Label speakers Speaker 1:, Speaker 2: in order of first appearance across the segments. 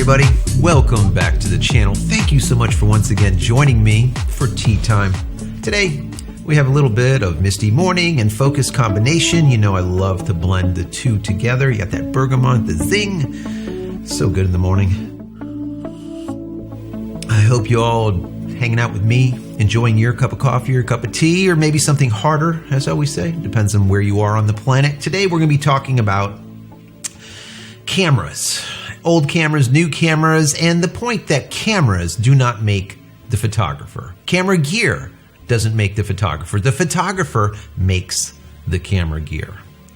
Speaker 1: everybody, welcome back to the channel. Thank you so much for once again joining me for tea time. Today, we have a little bit of misty morning and focus combination. You know I love to blend the two together. You got that bergamot, the zing. So good in the morning. I hope you all hanging out with me, enjoying your cup of coffee, your cup of tea, or maybe something harder, as I always say. Depends on where you are on the planet. Today, we're going to be talking about cameras. Old cameras, new cameras, and the point that cameras do not make the photographer. Camera gear doesn't make the photographer. The photographer makes the camera gear.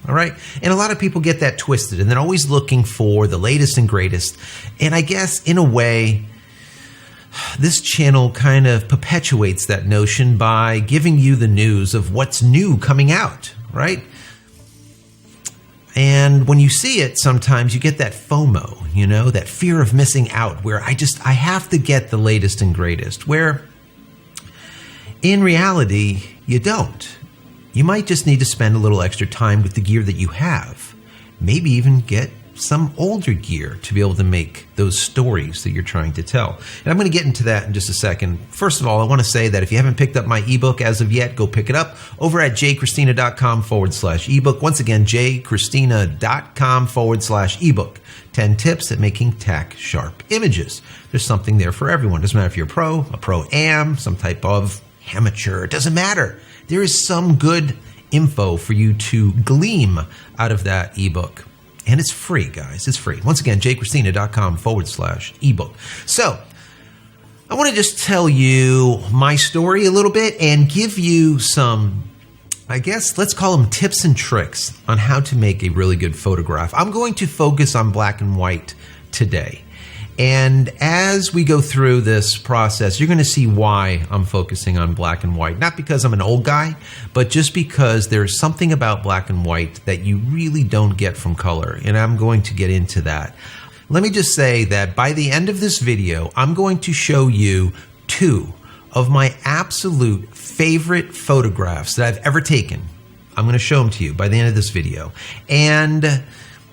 Speaker 1: All right? And a lot of people get that twisted, and they're always looking for the latest and greatest. And I guess, in a way, this channel kind of perpetuates that notion by giving you the news of what's new coming out, right? And when you see it, sometimes you get that FOMO, you know, that fear of missing out, where I have to get the latest and greatest, where in reality, you don't. You might just need to spend a little extra time with the gear that you have. Maybe even get some older gear to be able to make those stories that you're trying to tell. And I'm going to get into that in just a second. First of all, I want to say that if you haven't picked up my ebook as of yet, go pick it up over at JCristina.com/ebook. Once again, JCristina.com/ebook. 10 tips at making tack sharp images. There's something there for everyone. Doesn't matter if you're a pro-am, some type of amateur. It doesn't matter. There is some good info for you to glean out of that ebook. And it's free, guys. It's free. Once again, JCristina.com/ebook. So, I want to just tell you my story a little bit and give you some, I guess, let's call them tips and tricks on how to make a really good photograph. I'm going to focus on black and white today. And as we go through this process, you're going to see why I'm focusing on black and white. Not because I'm an old guy, but just because there's something about black and white that you really don't get from color. And I'm going to get into that. Let me just say that by the end of this video, I'm going to show you two of my absolute favorite photographs that I've ever taken. I'm going to show them to you by the end of this video. And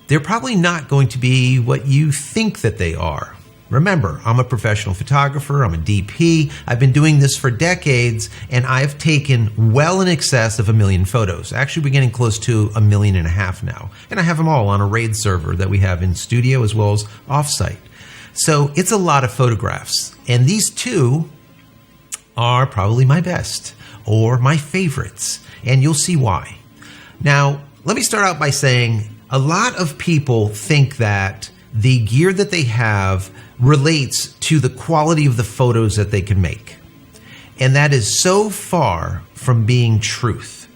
Speaker 1: they're probably not going to be what you think that they are. Remember, I'm a professional photographer, I'm a DP, I've been doing this for decades, and I've taken well in excess of 1 million photos. Actually, we're getting close to 1.5 million now. And I have them all on a RAID server that we have in studio as well as offsite. So it's a lot of photographs. And these two are probably my best or my favorites. And you'll see why. Now, let me start out by saying, a lot of people think that the gear that they have relates to the quality of the photos that they can make. And that is so far from being truth.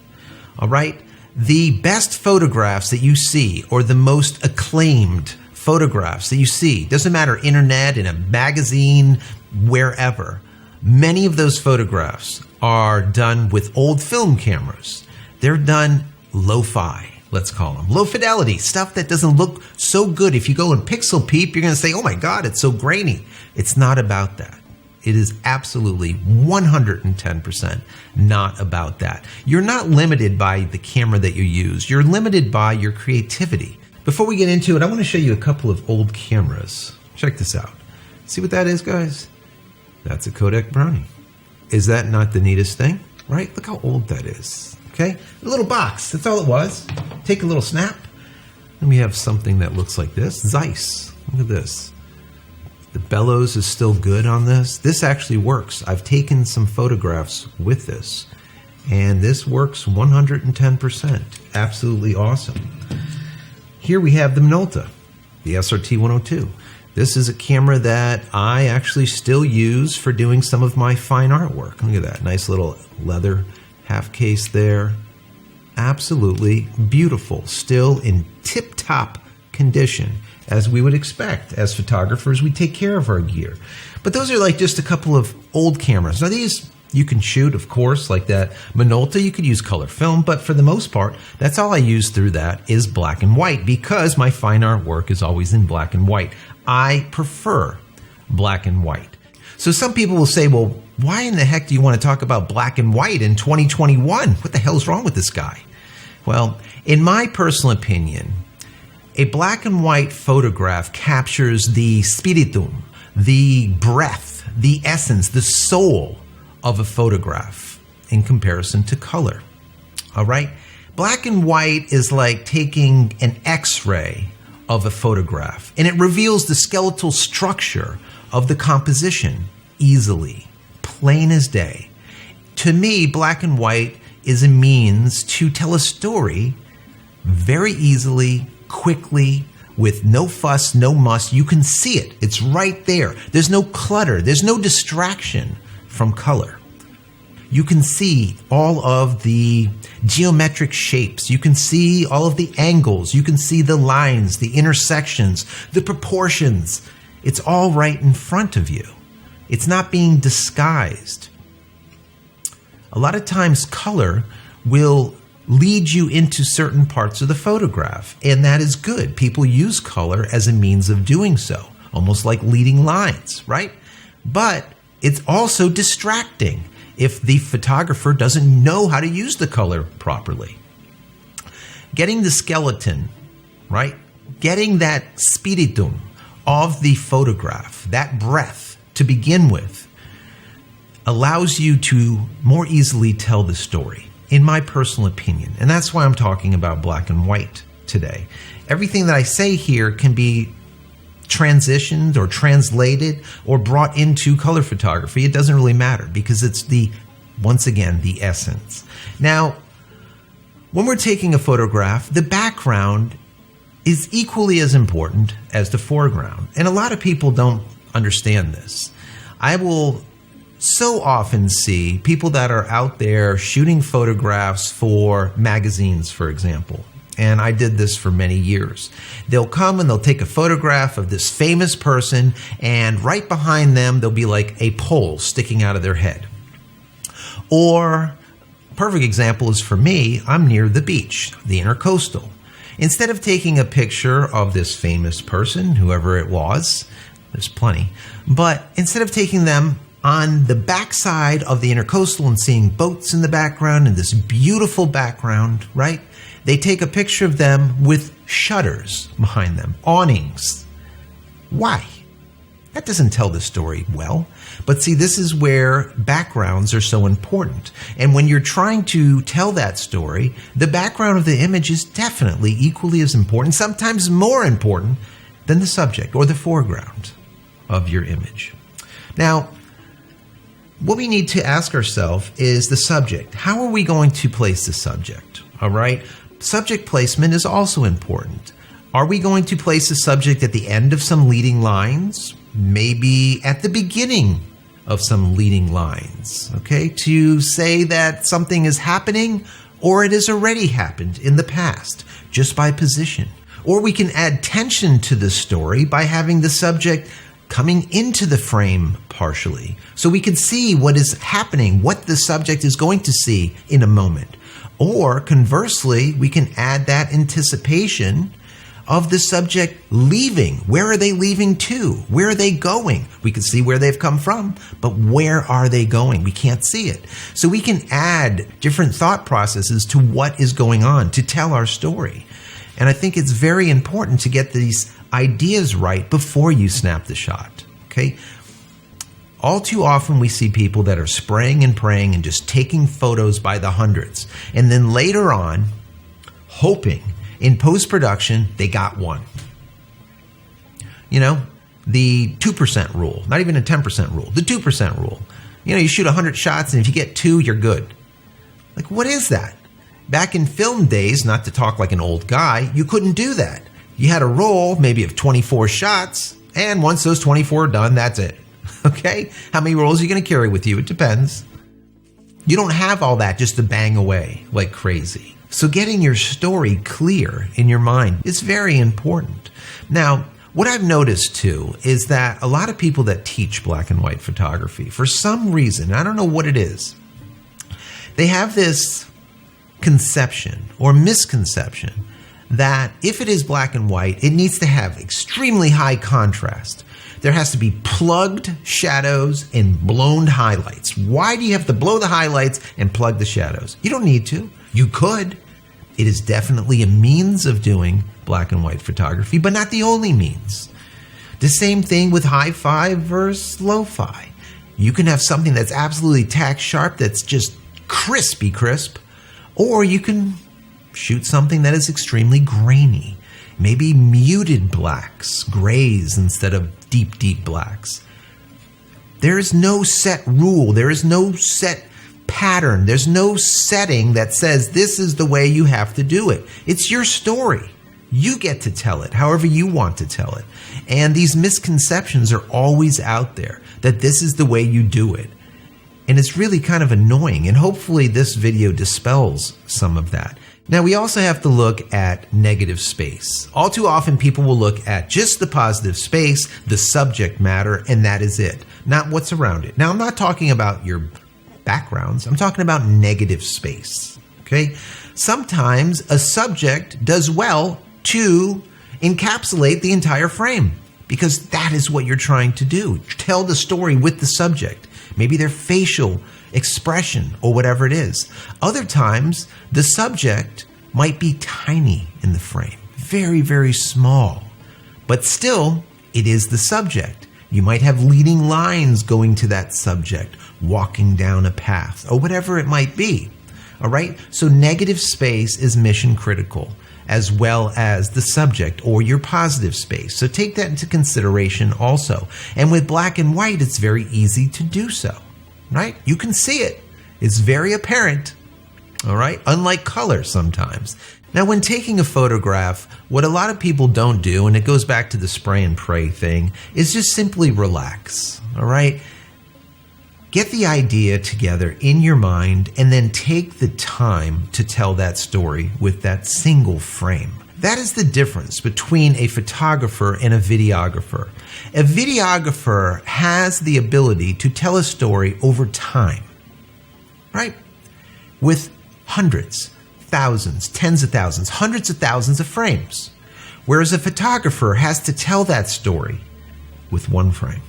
Speaker 1: All right? The best photographs that you see, or the most acclaimed photographs that you see, doesn't matter, internet, in a magazine, wherever, many of those photographs are done with old film cameras. They're done lo-fi. Let's call them low fidelity, stuff that doesn't look so good. If you go and pixel peep, you're going to say, oh my God, it's so grainy. It's not about that. It is absolutely 110% not about that. You're not limited by the camera that you use. You're limited by your creativity. Before we get into it, I want to show you a couple of old cameras. Check this out. See what that is, guys? That's a Kodak Brownie. Is that not the neatest thing? Right? Look how old that is. Okay, a little box, that's all it was. Take a little snap. And we have something that looks like this. Zeiss, look at this. The bellows is still good on this. This actually works. I've taken some photographs with this. And this works 110%. Absolutely awesome. Here we have the Minolta, the SRT 102. This is a camera that I actually still use for doing some of my fine artwork. Look at that, nice little leather half case there. Absolutely beautiful. Still in tip-top condition, as we would expect. As photographers, we take care of our gear. But those are like just a couple of old cameras. Now these you can shoot, of course, like that Minolta. You could use color film, but for the most part, that's all I use through that is black and white, because my fine art work is always in black and white. I prefer black and white. So some people will say, well, why in the heck do you want to talk about black and white in 2021? What the hell's wrong with this guy? Well, in my personal opinion, A black and white photograph captures the spiritum, the breath, the essence, the soul of a photograph in comparison to color. All right? Black and white is like taking an X-ray of a photograph, and it reveals the skeletal structure of the composition easily, plain as day. To me, black and white is a means to tell a story very easily, quickly, with no fuss, no muss. You can see it. It's right there. There's no clutter. There's no distraction from color. You can see all of the geometric shapes. You can see all of the angles. You can see the lines, the intersections, the proportions. It's all right in front of you. It's not being disguised. A lot of times color will lead you into certain parts of the photograph, and that is good. People use color as a means of doing so, almost like leading lines, right? But it's also distracting if the photographer doesn't know how to use the color properly. Getting the skeleton, right? Getting that spiritum of the photograph, that breath to begin with, allows you to more easily tell the story, in my personal opinion. And that's why I'm talking about black and white today. Everything that I say here can be transitioned or translated or brought into color photography. It doesn't really matter because it's once again, the essence. Now, when we're taking a photograph, the background is equally as important as the foreground. And a lot of people don't understand this. I will so often see people that are out there shooting photographs for magazines, for example. And I did this for many years. They'll come and they'll take a photograph of this famous person, and right behind them, there'll be like a pole sticking out of their head. Or, perfect example is for me, I'm near the beach, the Intercoastal. Instead of taking a picture of this famous person, whoever it was, there's plenty, but instead of taking them on the backside of the Intercoastal and seeing boats in the background and this beautiful background, right? They take a picture of them with shutters behind them, awnings. Why? That doesn't tell the story well. But see, this is where backgrounds are so important. And when you're trying to tell that story, the background of the image is definitely equally as important, sometimes more important than the subject or the foreground of your image. Now, what we need to ask ourselves is the subject. How are we going to place the subject? All right? Subject placement is also important. Are we going to place the subject at the end of some leading lines? Maybe at the beginning of some leading lines, okay? To say that something is happening or it has already happened in the past, just by position. Or we can add tension to the story by having the subject coming into the frame partially, so we can see what is happening, what the subject is going to see in a moment. Or conversely, we can add that anticipation of the subject leaving. Where are they leaving to? Where are they going? We can see where they've come from, but where are they going? We can't see it. So we can add different thought processes to what is going on to tell our story. And I think it's very important to get these ideas right before you snap the shot, okay? All too often we see people that are spraying and praying and just taking photos by the hundreds. And then later on, hoping in post-production, they got one. You know, the 2% rule, not even a 10% rule, the 2% rule. You know, you shoot 100 shots and if you get 2, you're good. Like, what is that? Back in film days, not to talk like an old guy, you couldn't do that. You had a roll maybe of 24 shots, and once those 24 are done, that's it. Okay? How many rolls are you going to carry with you? It depends. You don't have all that just to bang away like crazy. So getting your story clear in your mind is very important. Now, what I've noticed too is that a lot of people that teach black and white photography, for some reason, I don't know what it is, they have this conception or misconception that if it is black and white, it needs to have extremely high contrast. There has to be plugged shadows and blown highlights. Why do you have to blow the highlights and plug the shadows? You don't need to. You could, It is definitely a means of doing black and white photography, but not the only means. The same thing with hi-fi versus lo-fi. You can have something that's absolutely tack sharp, that's just crispy crisp, or you can shoot something that is extremely grainy. Maybe muted blacks, grays instead of deep, deep blacks. There is no set rule. There is no set pattern. There's no setting that says this is the way you have to do it. It's your story. You get to tell it however you want to tell it. And these misconceptions are always out there that this is the way you do it. And it's really kind of annoying. And hopefully this video dispels some of that. Now, we also have to look at negative space. All too often, people will look at just the positive space, the subject matter, and that is it, not what's around it. Now, I'm not talking about your backgrounds. I'm talking about negative space, okay? Sometimes a subject does well to encapsulate the entire frame because that is what you're trying to do. Tell the story with the subject, maybe their facial expression or whatever it is. Other times, the subject might be tiny in the frame, very, very small, but still, it is the subject. You might have leading lines going to that subject, walking down a path, or whatever it might be. All right? So negative space is mission critical, as well as the subject or your positive space. So take that into consideration also. And with black and white, it's very easy to do so, right? You can see it. It's very apparent, all right? Unlike color sometimes. Now, when taking a photograph, what a lot of people don't do, and it goes back to the spray and pray thing, is just simply relax, all right? Get the idea together in your mind and then take the time to tell that story with that single frame. That is the difference between a photographer and a videographer. A videographer has the ability to tell a story over time, right? With hundreds, thousands, tens of thousands, hundreds of thousands of frames. Whereas a photographer has to tell that story with one frame.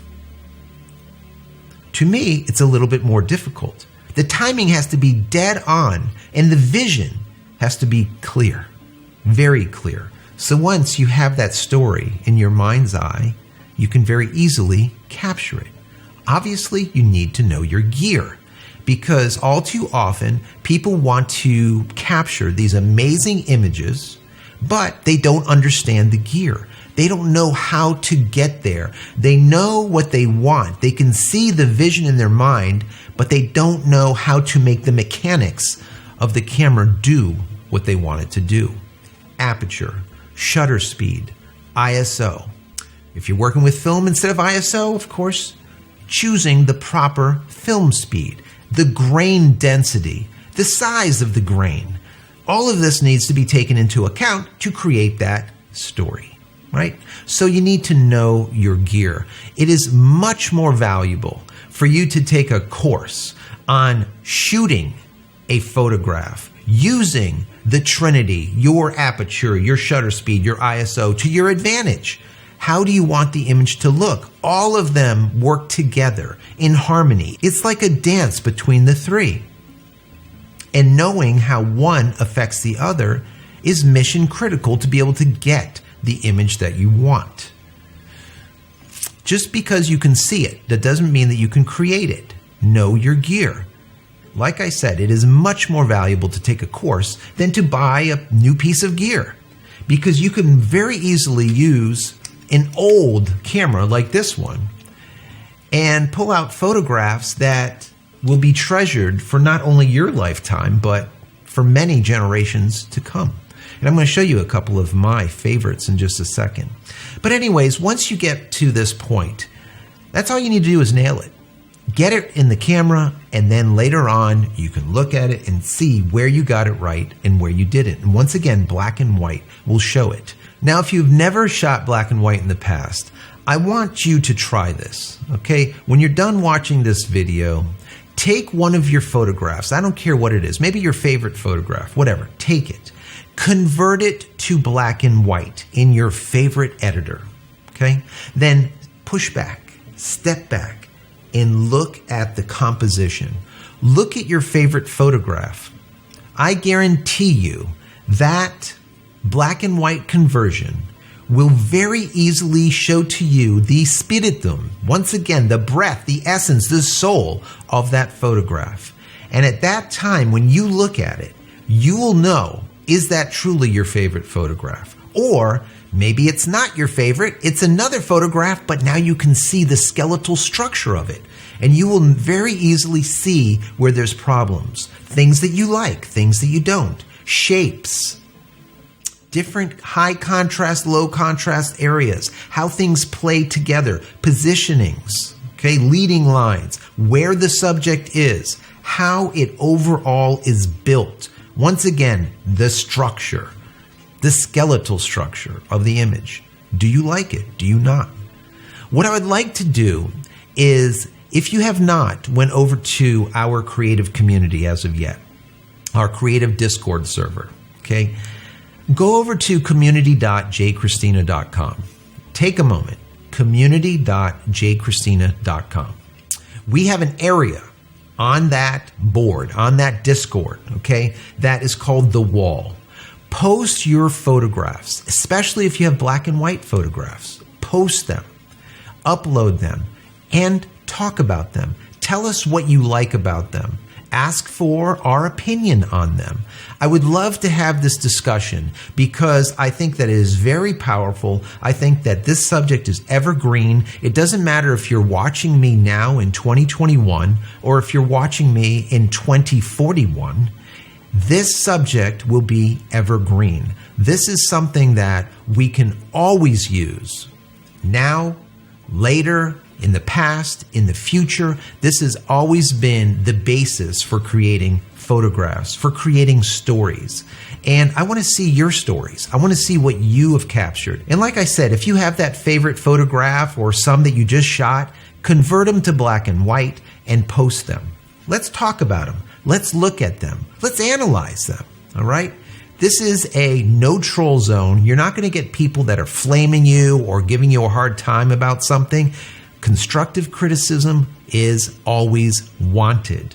Speaker 1: To me, it's a little bit more difficult. The timing has to be dead on, and the vision has to be clear, very clear. So once you have that story in your mind's eye, you can very easily capture it. Obviously, you need to know your gear, because all too often, people want to capture these amazing images, but they don't understand the gear. They don't know how to get there. They know what they want. They can see the vision in their mind, but they don't know how to make the mechanics of the camera do what they want it to do. Aperture, shutter speed, ISO. If you're working with film instead of ISO, of course, choosing the proper film speed, the grain density, the size of the grain. All of this needs to be taken into account to create that story. Right? So you need to know your gear. It is much more valuable for you to take a course on shooting a photograph using the Trinity, your aperture, your shutter speed, your ISO to your advantage. How do you want the image to look? All of them work together in harmony. It's like a dance between the three. And knowing how one affects the other is mission critical to be able to get the image that you want. Just because you can see it, that doesn't mean that you can create it. Know your gear. Like I said, it is much more valuable to take a course than to buy a new piece of gear, because you can very easily use an old camera like this one and pull out photographs that will be treasured for not only your lifetime, but for many generations to come. And I'm going to show you a couple of my favorites in just a second. But anyways, once you get to this point, that's all you need to do is nail it. Get it in the camera, and then later on, you can look at it and see where you got it right and where you didn't. And once again, black and white will show it. Now, if you've never shot black and white in the past, I want you to try this, okay? When you're done watching this video, take one of your photographs. I don't care what it is. Maybe your favorite photograph, whatever. Take it. Convert it to black and white in your favorite editor, okay? Then push back, step back, and look at the composition. Look at your favorite photograph. I guarantee you that black and white conversion will very easily show to you the spiritum, once again, the breath, the essence, the soul of that photograph. And at that time, when you look at it, you will know, is that truly your favorite photograph? Or maybe it's not your favorite, it's another photograph, but now you can see the skeletal structure of it. And you will very easily see where there's problems. Things that you like, things that you don't, shapes, different high contrast, low contrast areas, how things play together, positionings, okay, leading lines, where the subject is, how it overall is built. Once again, the structure, the skeletal structure of the image. Do you like it? Do you not? What I would like to do is, if you have not went over to our creative community as of yet, our creative Discord server, okay, go over to community.JCristina.com. Take a moment, community.JCristina.com. We have an area on that board, on that Discord, okay, that is called The Wall. Post your photographs, especially if you have black and white photographs. Post them, upload them, and talk about them. Tell us what you like about them. Ask for our opinion on them. I would love to have this discussion because I think that it is very powerful. I think that this subject is evergreen. It doesn't matter if you're watching me now in 2021 or if you're watching me in 2041. This subject will be evergreen. This is something that we can always use now, later, in the past, in the future. This has always been the basis for creating photographs, for creating stories. And I want to see your stories. I want to see what you have captured. And like I said, if you have that favorite photograph or some that you just shot, convert them to black and white and post them. Let's talk about them. Let's look at them. Let's analyze them. All right? This is a no troll zone. You're not going to get people that are flaming you or giving you a hard time about something. Constructive criticism is always wanted.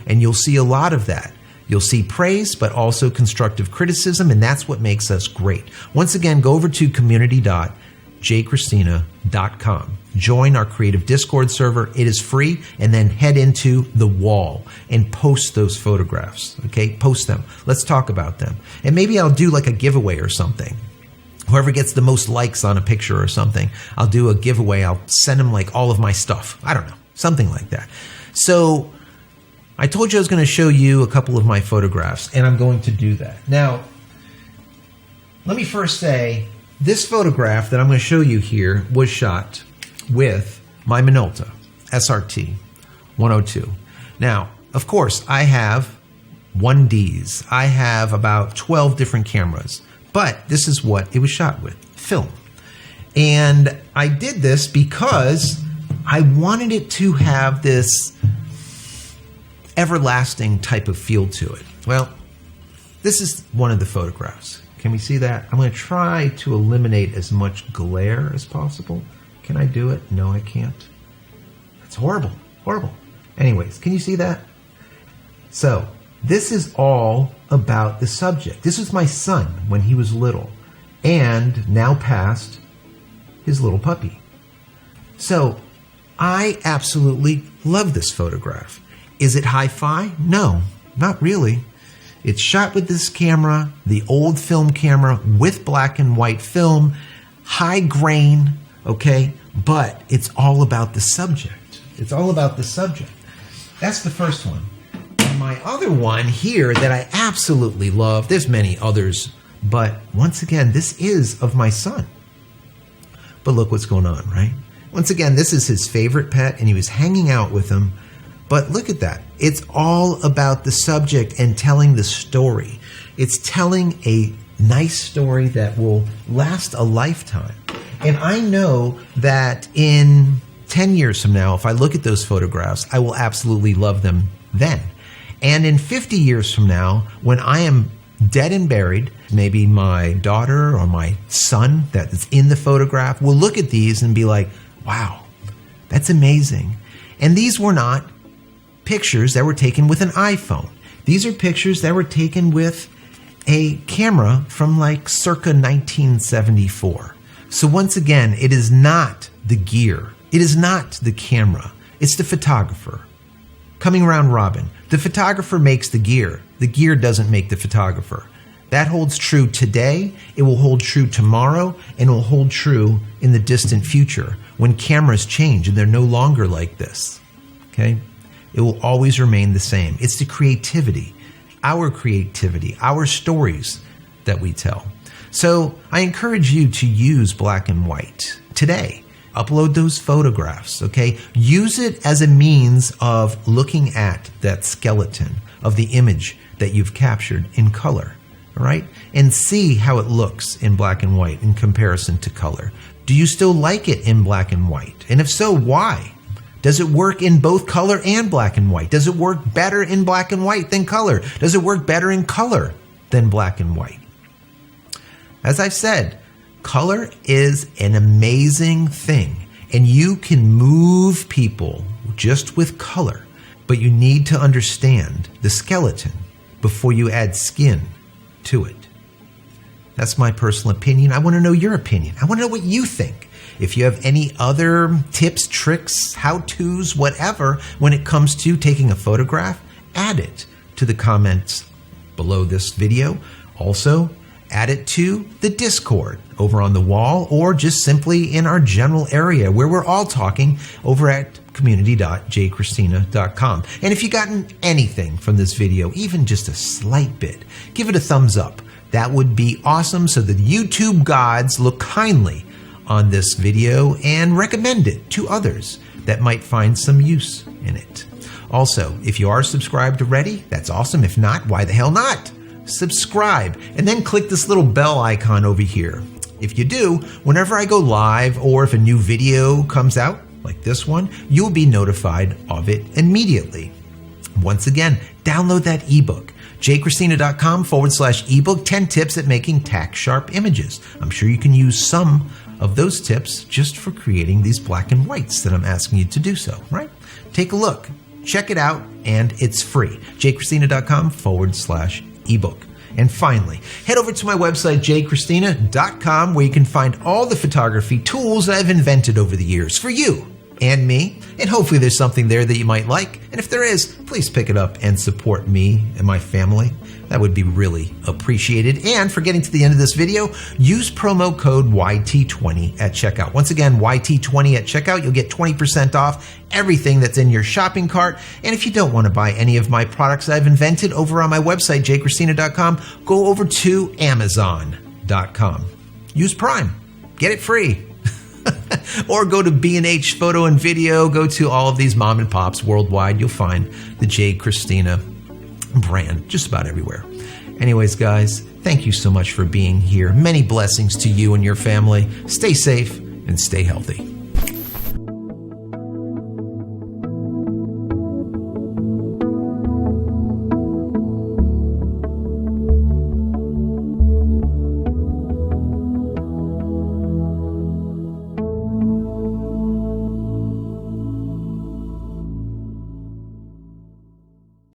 Speaker 1: And you'll see a lot of that. You'll see praise, but also constructive criticism, and that's what makes us great. Once again, go over to community.JCristina.com. Join our creative Discord server. It is free, and then head into The Wall and post those photographs. Okay, post them. Let's talk about them. And maybe I'll do like a giveaway or something. Whoever gets the most likes on a picture or something, I'll do a giveaway. I'll send them like all of my stuff. I don't know, something like that. So I told you I was going to show you a couple of my photographs, and I'm going to do that. Now, let me first say, this photograph that I'm going to show you here was shot with my Minolta SRT 102. Now, of course, I have 1Ds. I have about 12 different cameras. But this is what it was shot with, film. And I did this because I wanted it to have this everlasting type of feel to it. Well, this is one of the photographs. Can we see that? I'm going to try to eliminate as much glare as possible. Can I do it? No, I can't. It's horrible, horrible. Anyways, can you see that? So, this is all about the subject. This was my son when he was little and now past his little puppy. So I absolutely love this photograph. Is it hi-fi? No, not really. It's shot with this camera, the old film camera with black and white film, high grain, okay? But it's all about the subject. It's all about the subject. That's the first one. My other one here that I absolutely love, there's many others, but once again, this is of my son. But look what's going on, right? Once again, this is his favorite pet, and he was hanging out with him. But look at that. It's all about the subject and telling the story. It's telling a nice story that will last a lifetime. And I know that in 10 years from now, if I look at those photographs, I will absolutely love them then. And in 50 years from now, when I am dead and buried, maybe my daughter or my son that is in the photograph will look at these and be like, wow, that's amazing. And these were not pictures that were taken with an iPhone. These are pictures that were taken with a camera from like circa 1974. So once again, it is not the gear. It is not the camera. It's the photographer. Coming around robin. The photographer makes the gear. The gear doesn't make the photographer. That holds true today, it will hold true tomorrow, and it will hold true in the distant future when cameras change and they're no longer like this. Okay? It will always remain the same. It's the creativity, our stories that we tell. So I encourage you to use black and white today. Upload those photographs, okay? Use it as a means of looking at that skeleton of the image that you've captured in color, all right? And see how it looks in black and white in comparison to color. Do you still like it in black and white? And if so, why? Does it work in both color and black and white? Does it work better in black and white than color? Does it work better in color than black and white? As I've said, color is an amazing thing, and you can move people just with color, but you need to understand the skeleton before you add skin to it. That's my personal opinion. I want to know your opinion. I want to know what you think. If you have any other tips, tricks, how-tos, whatever, when it comes to taking a photograph, add it to the comments below this video. Also, add it to the Discord over on the wall, or just simply in our general area where we're all talking over at community.JCristina.com. And if you've gotten anything from this video, even just a slight bit, give it a thumbs up. That would be awesome, so the YouTube gods look kindly on this video and recommend it to others that might find some use in it. Also, if you are subscribed already, that's awesome. If not, why the hell not? Subscribe, and then click this little bell icon over here. If you do, whenever I go live or if a new video comes out, like this one, you'll be notified of it immediately. Once again, download that ebook, JCristina.com/ebook, 10 tips at making tack sharp images. I'm sure you can use some of those tips just for creating these black and whites that I'm asking you to do so, right? Take a look, check it out, and it's free. JCristina.com/ebook. And finally, head over to my website, JCristina.com, where you can find all the photography tools I've invented over the years for you and me. And hopefully there's something there that you might like. And if there is, please pick it up and support me and my family. That would be really appreciated. And for getting to the end of this video, use promo code YT20 at checkout. Once again, YT20 at checkout. You'll get 20% off everything that's in your shopping cart. And if you don't want to buy any of my products I've invented over on my website, JCristina.com, go over to Amazon.com. Use Prime. Get it free. Or go to B&H Photo and Video. Go to all of these mom and pops worldwide. You'll find the JCristina brand just about everywhere. Anyways, guys, thank you so much for being here. Many blessings to you and your family. Stay safe and stay healthy.